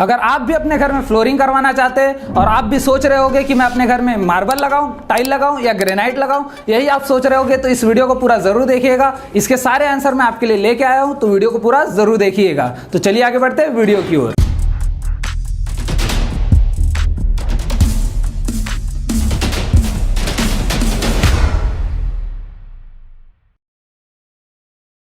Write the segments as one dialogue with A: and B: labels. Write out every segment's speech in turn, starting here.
A: अगर आप भी अपने घर में फ्लोरिंग करवाना चाहते हैं और आप भी सोच रहे होगे कि मैं अपने घर में मार्बल लगाऊं, टाइल लगाऊं या ग्रेनाइट लगाऊं, यही आप सोच रहे होगे तो इस वीडियो को पूरा जरूर देखिएगा। इसके सारे आंसर मैं आपके लिए लेके आया हूं, तो वीडियो को पूरा जरूर देखिएगा। तो चलिए आगे बढ़ते हैं वीडियो की ओर।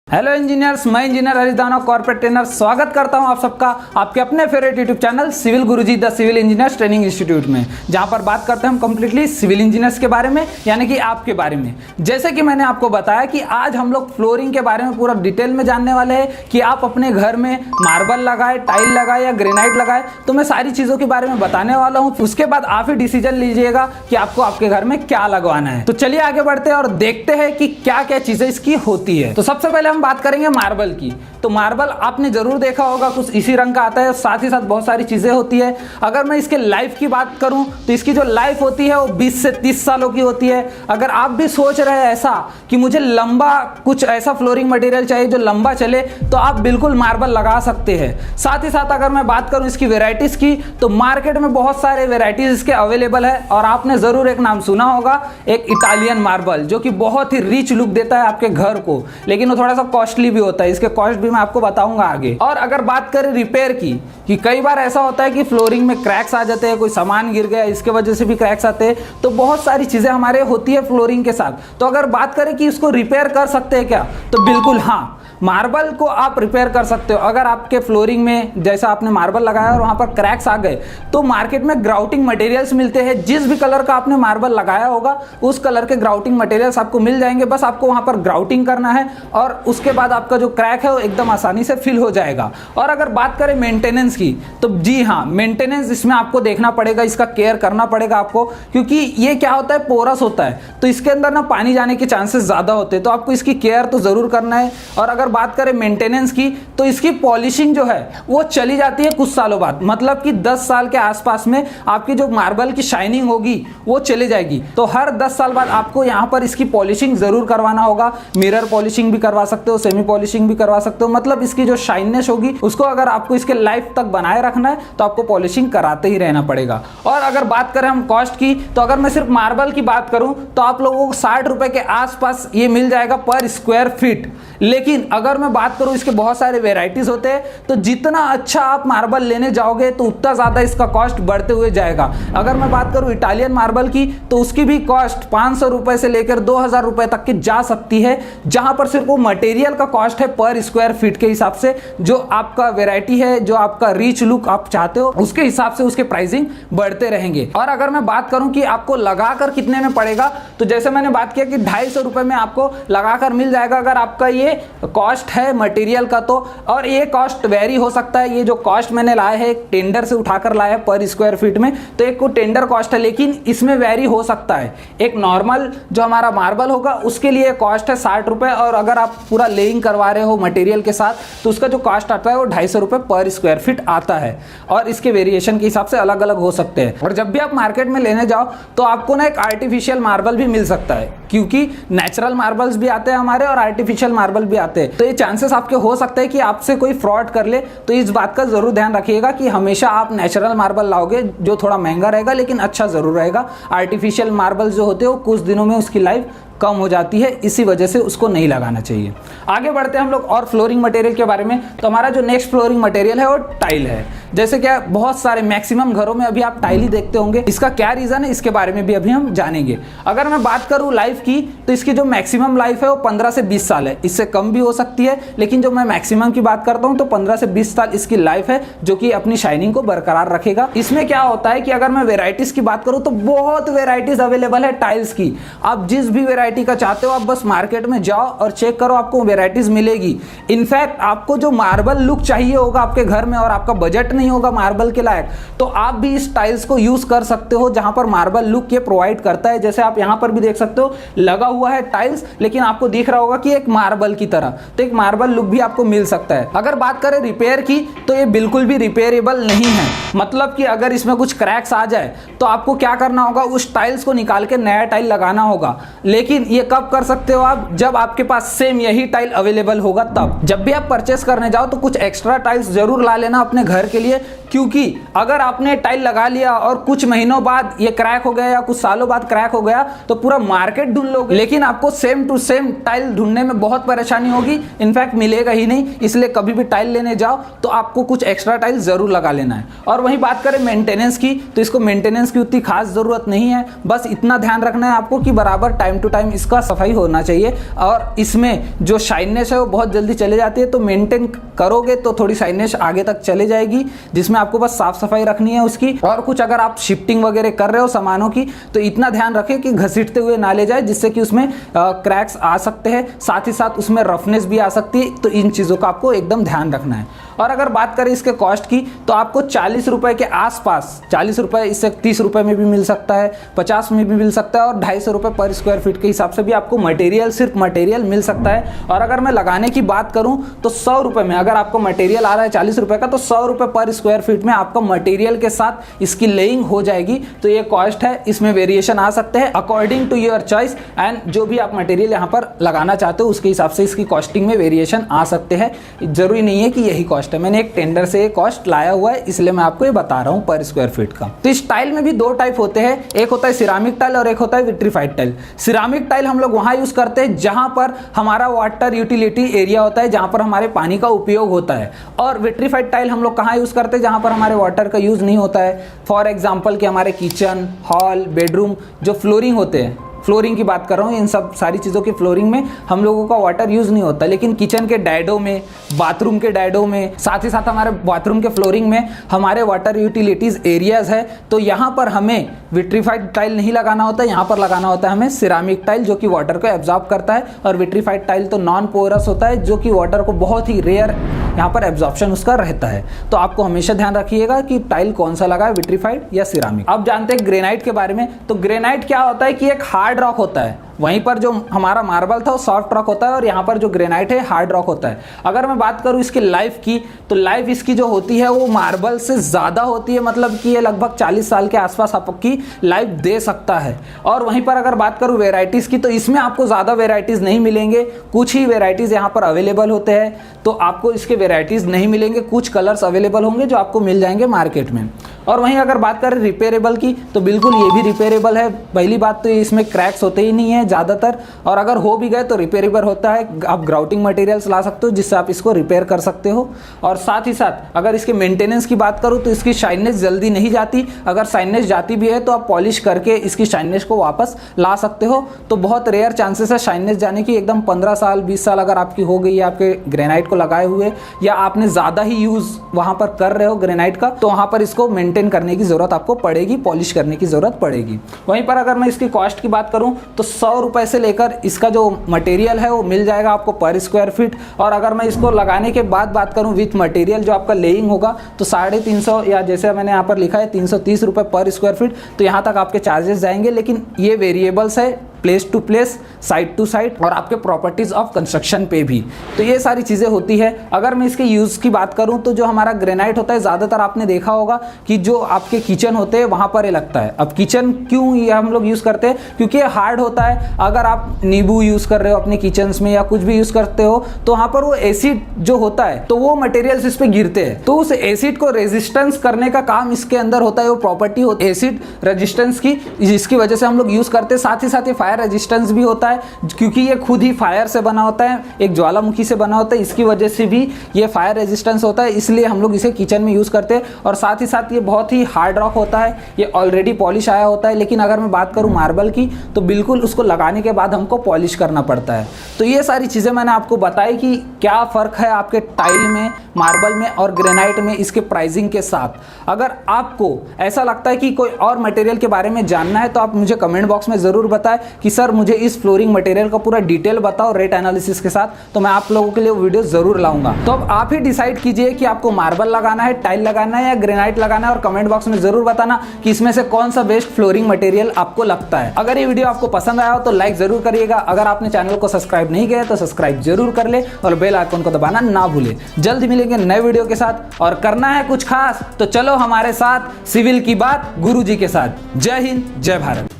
A: हेलो इंजीनियर्स, मैं इंजीनियर हरीश दानव, कॉर्पोरेट ट्रेनर, स्वागत करता हूं आप सबका आपके अपने favourite YouTube channel civil Guruji the civil engineers training institute में, जहां पर बात करते हैं हम कंप्लीटली सिविल इंजीनियर्स के बारे में, यानी कि आपके बारे में। जैसे कि मैंने आपको बताया कि आज हम लोग फ्लोरिंग के बारे में पूरा डिटेल में जानने वाले हैं कि आप अपने घर में मार्बल लगाए, टाइल लगाए या ग्रेनाइट लगाए, तो मैं सारी चीज़ों के बारे में बताने वाला हूँ। उसके बाद आप ही डिसीजन लीजिएगा कि आपको आपके घर में क्या लगवाना है। तो चलिए आगे बढ़ते हैं और देखते हैं कि क्या क्या चीज़ें इसकी होती है। तो सबसे पहले हम बात करेंगे मार्बल की। तो मार्बल आपने जरूर देखा होगा, कुछ इसी रंग का आता है, साथ ही साथ बहुत सारी चीजें होती है। अगर मैं इसके लाइफ की बात करूं तो इसकी जो लाइफ होती है वो 20 से 30 सालों की होती है। अगर आप भी सोच रहे हैं ऐसा कि मुझे लंबा कुछ ऐसा फ्लोरिंग मटेरियल चाहिए जो लंबा चले, तो आप बिल्कुल मार्बल लगा सकते हैं। साथ ही साथ अगर मैं बात करूं इसकी वेराइटीज की, तो मार्केट में बहुत सारे वेराइटीज इसके अवेलेबल है। और आपने जरूर एक नाम सुना होगा, एक इटालियन मार्बल, जो कि बहुत ही रिच लुक देता है आपके घर को, लेकिन वो थोड़ा सा कॉस्टली भी होता है। इसके कॉस्ट भी मैं आपको बताऊंगा आगे। और अगर बात करें रिपेयर की, कि कई बार ऐसा होता है कि फ्लोरिंग में क्रैक्स आ जाते हैं, कोई सामान गिर गया इसके वजह से भी क्रैक्स आते हैं, तो बहुत सारी चीजें हमारे होती है फ्लोरिंग के साथ। तो अगर बात करें कि इसको रिपेयर कर सकते हैं क्या, तो बिल्कुल हाँ, मार्बल को आप रिपेयर कर सकते हो। अगर आपके फ्लोरिंग में जैसा आपने मार्बल लगाया और वहां पर क्रैक्स आ गए, तो मार्केट में ग्राउटिंग मटेरियल्स मिलते हैं। जिस भी कलर का आपने मार्बल लगाया होगा उस कलर के ग्राउटिंग मटेरियल्स आपको मिल जाएंगे। बस आपको वहां पर ग्राउटिंग करना है और उसके बाद आपका जो क्रैक है वो एकदम आसानी से फिल हो जाएगा। और अगर बात करें मेंटेनेंस की, तो जी हाँ, मेंटेनेंस इसमें आपको देखना पड़ेगा, इसका केयर करना पड़ेगा आपको, क्योंकि ये क्या होता है, पोरस होता है, तो इसके अंदर ना पानी जाने के चांसेस ज्यादा होते हैं। तो आपको इसकी केयर तो जरूर करना है। और अगर बात करें मेंटेनेंस की, तो इसकी पॉलिशिंग जो है वो चली जाती है कुछ सालों बाद, मतलब कि 10 साल के आसपास में आपकी जो मार्बल की शाइनिंग होगी वो चली जाएगी। तो हर 10 साल बाद आपको यहाँ पर इसकी पॉलिशिंग जरूर करवाना होगा। मिरर पॉलिशिंग भी करवा सकते हो, सेमी पॉलिशिंग भी करवा सकते हो। मतलब इसकी जो शाइननेस होगी उसको अगर आपको इसके लाइफ तक बनाए रखना है तो आपको पॉलिशिंग कराते ही रहना पड़ेगा। और अगर बात करें हम कॉस्ट की, तो अगर मैं सिर्फ मार्बल की बात करूं तो आप लोगों को 60 रुपए के आसपास ये मिल जाएगा पर स्क्वायर फीट। लेकिन अगर मैं बात करूं, इसके बहुत सारे वेराइटीज होते हैं, तो जितना अच्छा आप मार्बल लेने जाओगे तो उतना ज्यादा इसका कॉस्ट बढ़ते हुए जाएगा। अगर मैं बात करूं इटालियन मार्बल की, तो उसकी भी कॉस्ट 500 रुपए से लेकर 2000 रुपए तक की जा सकती है, जहां पर सिर्फ वो मटेरियल का कॉस्ट है पर स्क्वायर फीट के हिसाब से। जो आपका वेराइटी है, जो आपका रिच लुक आप चाहते हो, उसके हिसाब से उसके प्राइसिंग बढ़ते रहेंगे। और अगर मैं बात करूं कि आपको लगाकर कितने में पड़ेगा, तो जैसे मैंने बात किया कि 250 रुपए में आपको लगाकर मिल जाएगा अगर आपका ये कॉस्ट है मटेरियल का। तो और ये कॉस्ट वेरी हो सकता है। ये जो कॉस्ट मैंने लाया है एक टेंडर से उठाकर लाया है पर स्क्वायर फीट में, तो एक को टेंडर कॉस्ट है, लेकिन इसमें वेरी हो सकता है। एक नॉर्मल जो हमारा मार्बल होगा उसके लिए कॉस्ट है 60 रुपए, और अगर आप पूरा लेइंग करवा रहे हो मटेरियल के साथ तो उसका जो कॉस्ट आता है वो 250 रुपए पर स्क्वायर फीट आता है। और इसके वेरिएशन के हिसाब से अलग अलग हो सकते हैं। और जब भी आप मार्केट में लेने जाओ तो आपको ना एक आर्टिफिशियल मार्बल भी मिल सकता है, क्योंकि नेचुरल मार्बल्स भी आते हैं हमारे और आर्टिफिशियल मार्बल भी आते हैं। तो ये चांसेस आपके हो सकते हैं कि आपसे कोई फ्रॉड कर ले। तो इस बात का जरूर ध्यान रखिएगा कि हमेशा आप नेचुरल मार्बल लाओगे, जो थोड़ा महंगा रहेगा लेकिन अच्छा जरूर रहेगा। आर्टिफिशियल मार्बल जो होते हैं वो कुछ दिनों में उसकी लाइफ कम हो जाती है, इसी वजह से उसको नहीं लगाना चाहिए। आगे बढ़ते हैं हम लोग और फ्लोरिंग मटेरियल के बारे में। तो हमारा जो नेक्स्ट फ्लोरिंग मटेरियल है वो टाइल है। जैसे क्या बहुत सारे मैक्सिमम घरों में अभी आप टाइल ही देखते होंगे। इसका क्या रीजन है, इसके बारे में भी अभी हम जानेंगे। अगर मैं बात करूं लाइफ की, तो इसकी जो मैक्सिमम लाइफ है वो 15 से 20 साल है। इससे कम भी हो सकती है, लेकिन जो मैं मैक्सिमम की बात करता हूं तो 15 से 20 साल इसकी लाइफ है, जो कि अपनी शाइनिंग को बरकरार रखेगा। इसमें क्या होता है कि अगर मैं वेराइटीज की बात करूं तो बहुत वेराइटीज अवेलेबल है टाइल्स की। आप जिस भी वेराइटी का चाहते हो आप बस मार्केट में जाओ और चेक करो, आपको वेराइटीज मिलेगी। इनफैक्ट आपको जो मार्बल लुक चाहिए होगा आपके घर में और आपका बजट नहीं होगा मार्बल के लायक, तो आप भी इस टाइल्स को यूज कर सकते हो, जहां पर मार्बल लुक ये प्रोवाइड करता है। जैसे आप यहां पर भी देख सकते हो, लगा हुआ है टाइल्स, लेकिन आपको दिख रहा होगा कि एक मार्बल की तरह, तो एक मार्बल लुक भी आपको मिल सकता है। अगर बात करें रिपेयर की, तो ये बिल्कुल भी रिपेयरेबल नहीं है। मतलब कि अगर इसमें कुछ क्रैक्स आ जाए तो आपको क्या करना होगा, उस टाइल्स को निकाल के नया टाइल लगाना होगा। लेकिन ये कब कर सकते हो आप, जब आपके पास सेम यही टाइल अवेलेबल होगा तब। जब भी आप परचेस करने जाओ तो कुछ एक्स्ट्रा टाइल्स जरूर ला लेना अपने घर के लिए। लिए, क्योंकि अगर आपने टाइल लगा लिया और कुछ महीनों बाद ये क्रैक हो गया या कुछ सालों बाद क्रैक हो गया तो पूरा मार्केट ढूंढ लोगे, लेकिन आपको सेम टू सेम टाइल ढूंढने में बहुत परेशानी होगी, इनफैक्ट मिलेगा ही नहीं। इसलिए कभी भी टाइल लेने जाओ तो आपको कुछ एक्स्ट्रा टाइल जरूर लगा लेना है। और वहीं बात करें मेंटेनेंस की, तो इसको मेंटेनेंस की उतनी खास जरूरत नहीं है, बस इतना ध्यान रखना है आपको कि बराबर टाइम टू टाइम इसका सफाई होना चाहिए। और इसमें जो शाइनेस है वो बहुत जल्दी चले जाती है, तो मेंटेन करोगे तो थोड़ी शाइनेस आगे तक चले जाएगी, जिसमें आपको बस साफ सफाई रखनी है उसकी। और कुछ अगर आप शिफ्टिंग वगैरह कर रहे हो सामानों की तो इतना ध्यान रखें कि घसीटते हुए ना ले जाए, जिससे कि उसमें क्रैक्स आ सकते हैं, साथ ही साथ उसमें रफनेस भी आ सकती है। तो इन चीज़ों का आपको एकदम ध्यान रखना है। और अगर बात करें इसके कॉस्ट की तो आपको 40 रुपए के आसपास, 40 रुपए, इससे 30 रुपए में भी मिल सकता है, 50 में भी मिल सकता है, और 250 रुपए पर स्क्वायर फीट के हिसाब से भी आपको मटेरियल, सिर्फ मटेरियल मिल सकता है। और अगर मैं लगाने की बात करूं तो 100 रुपए में अगर आपको मटेरियल आ रहा है 40 रुपए का, तो 100 रुपए पर स्क्वायर फीट में आपका मटेरियल के साथ इसकी लेइंग हो जाएगी। तो ये कॉस्ट है, इसमें वेरिएशन आ सकते हैं according to your choice, and जो भी आप मटेरियल यहाँ पर लगाना चाहते हो उसके हिसाब से इसकी कॉस्टिंग में वेरिएशन आ सकते हैं। जरूरी नहीं है कि यही कॉस्ट है, मैंने एक टेंडर से ये कॉस्ट लाया हुआ है, इसलिए मैं आपको ये बता रहा हूँ पर स्क्वायर फीट का। तो इस टाइल में भी दो टाइप होते हैं, एक होता है सिरामिक टाइल और एक होता है विट्रीफाइड टाइल। सिरामिक टाइल हम लोग वहां यूज करते हैं जहां पर हमारा वाटर यूटिलिटी एरिया होता है, जहां पर हमारे पानी का उपयोग होता है। और विट्रीफाइड टाइल हम लोग कहाँ यूज करते हैं, जहां पर हमारे वाटर का यूज नहीं होता है। फॉर एग्जाम्पल कि हमारे किचन, हॉल, बेडरूम जो फ्लोरिंग होते हैं, फ्लोरिंग की बात कर रहा हूँ, इन सब सारी चीज़ों की फ्लोरिंग में हम लोगों का वाटर यूज़ नहीं होता, लेकिन किचन के डैडो में, बाथरूम के डैडो में, साथ ही साथ हमारे बाथरूम के फ्लोरिंग में हमारे वाटर यूटिलिटीज़ एरियाज़ है, तो यहाँ पर हमें विट्रीफाइड टाइल नहीं लगाना होता है, यहाँ पर लगाना होता है हमें सिरामिक टाइल, जो कि वाटर को एब्जॉर्ब करता है। और विट्रीफाइड टाइल तो नॉन पोरस होता है, जो कि वाटर को बहुत ही रेयर यहाँ पर एब्जॉर्प्शन उसका रहता है। तो आपको हमेशा ध्यान रखिएगा कि टाइल कौन सा लगा है, विट्रीफाइड या सिरामिक। अब जानते हैं ग्रेनाइट के बारे में। तो ग्रेनाइट क्या होता है कि एक हार्ड रॉक होता है, वहीं पर जो हमारा मार्बल था वो सॉफ्ट रॉक होता है, और यहाँ पर जो ग्रेनाइट है हार्ड रॉक होता है। अगर मैं बात करूँ इसकी लाइफ की, तो लाइफ इसकी जो होती है वो मार्बल से ज़्यादा होती है, मतलब कि ये लगभग 40 साल के आसपास आपकी लाइफ दे सकता है। और वहीं पर अगर बात करूँ वेराइटीज़ की, तो इसमें आपको ज़्यादा वेराइटीज़ नहीं मिलेंगे, कुछ ही वेराइटीज़ यहाँ पर अवेलेबल होते हैं, तो आपको इसके वेराइटीज़ नहीं मिलेंगे, कुछ कलर्स अवेलेबल होंगे जो आपको मिल जाएंगे मार्केट में। और वहीं अगर बात करें रिपेयरेबल की, तो बिल्कुल ये भी रिपेयरेबल है। पहली बात तो इसमें क्रैक्स होते ही नहीं है ज़्यादातर, और अगर हो भी गए तो रिपेयरेबल होता है। आप ग्राउटिंग मटेरियल्स ला सकते हो जिससे आप इसको रिपेयर कर सकते हो। और साथ ही साथ अगर इसके मेंटेनेंस की बात करूँ तो इसकी शाइनेस जल्दी नहीं जाती, अगर शाइनेस जाती भी है तो आप पॉलिश करके इसकी शाइनेस को वापस ला सकते हो। तो बहुत रेयर चांसेस है शाइनेस जाने की, एकदम 15 साल 20 साल अगर आपकी हो गई है आपके ग्रेनाइट को लगाए हुए, या आपने ज़्यादा ही यूज़ वहाँ पर कर रहे हो ग्रेनाइट का, तो वहाँ पर इसको मेंटेन करने की जरूरत आपको पड़ेगी, पॉलिश करने की जरूरत पड़ेगी। वहीं पर अगर मैं इसकी कॉस्ट की बात करूं तो 100 रुपए से लेकर इसका जो मटेरियल है वो मिल जाएगा आपको पर स्क्वायर फीट। और अगर मैं इसको लगाने के बाद बात करूं विथ मटेरियल जो आपका लेइंग होगा, तो 350 या जैसे मैंने यहाँ पर लिखा है 330 रुपए पर स्क्वायर फीट, तो यहाँ तक आपके चार्जेस जाएंगे। लेकिन ये वेरिएबल्स है, place to place, side to side, और आपके प्रॉपर्टीज ऑफ कंस्ट्रक्शन पे भी। तो ये सारी चीज़ें होती है। अगर मैं इसके यूज़ की बात करूं तो जो हमारा ग्रेनाइट होता है, ज़्यादातर आपने देखा होगा कि जो आपके किचन होते हैं वहाँ पर ये लगता है। अब किचन क्यों ये हम लोग यूज़ करते हैं, क्योंकि ये हार्ड होता है। अगर आप नींबू यूज़ कर रहे हो अपने किचन में या कुछ भी यूज़ करते हो, तो वहाँ पर वो एसिड जो होता है तो वो मटेरियल्स इस पर गिरते हैं, तो उस एसिड को रेजिस्टेंस करने का काम इसके अंदर होता है। वो प्रॉपर्टी होती है एसिड रेजिस्टेंस की, जिसकी वजह से हम लोग यूज़ करते हैं। साथ ही साथ ये फायर रेजिस्टेंस भी होता है, क्योंकि ये खुद ही फायर से बना होता है, एक ज्वालामुखी से बना होता है, इसकी वजह से भी ये फायर रेजिस्टेंस होता है, इसलिए हम लोग इसे किचन में यूज़ करते हैं। और साथ ही साथ ये बहुत ही हार्ड रॉक होता है, ये ऑलरेडी पॉलिश आया होता है। लेकिन अगर मैं बात करूँ मार्बल की, तो बिल्कुल उसको लगाने के बाद हमको पॉलिश करना पड़ता है। तो ये सारी चीज़ें मैंने आपको बताई कि क्या फ़र्क है आपके टाइल में, मार्बल में और ग्रेनाइट में, इसके प्राइसिंग के साथ। अगर आपको ऐसा लगता है कि कोई और मटेरियल के बारे में जानना है, तो आप मुझे कमेंट बॉक्स में ज़रूर बताएं कि सर मुझे इस फ्लोरिंग मटेरियल का पूरा डिटेल बताओ रेट एनालिसिस के साथ, तो मैं आप लोगों के लिए वीडियो जरूर लाऊंगा। तो अब आप ही डिसाइड कीजिए कि आपको मार्बल लगाना है, टाइल लगाना है या ग्रेनाइट लगाना है, और कमेंट बॉक्स में जरूर बताना कि इसमें से कौन सा बेस्ट फ्लोरिंग मटेरियल आपको लगता है। अगर ये वीडियो आपको पसंद आया हो तो लाइक जरूर करिएगा। अगर आपने चैनल को सब्सक्राइब नहीं किया तो सब्सक्राइब जरूर कर ले, और बेल आइकन को दबाना ना भूले। जल्द मिलेंगे नए वीडियो के साथ, और करना है कुछ खास तो चलो हमारे साथ सिविल की बात गुरुजी के साथ। जय हिंद, जय भारत।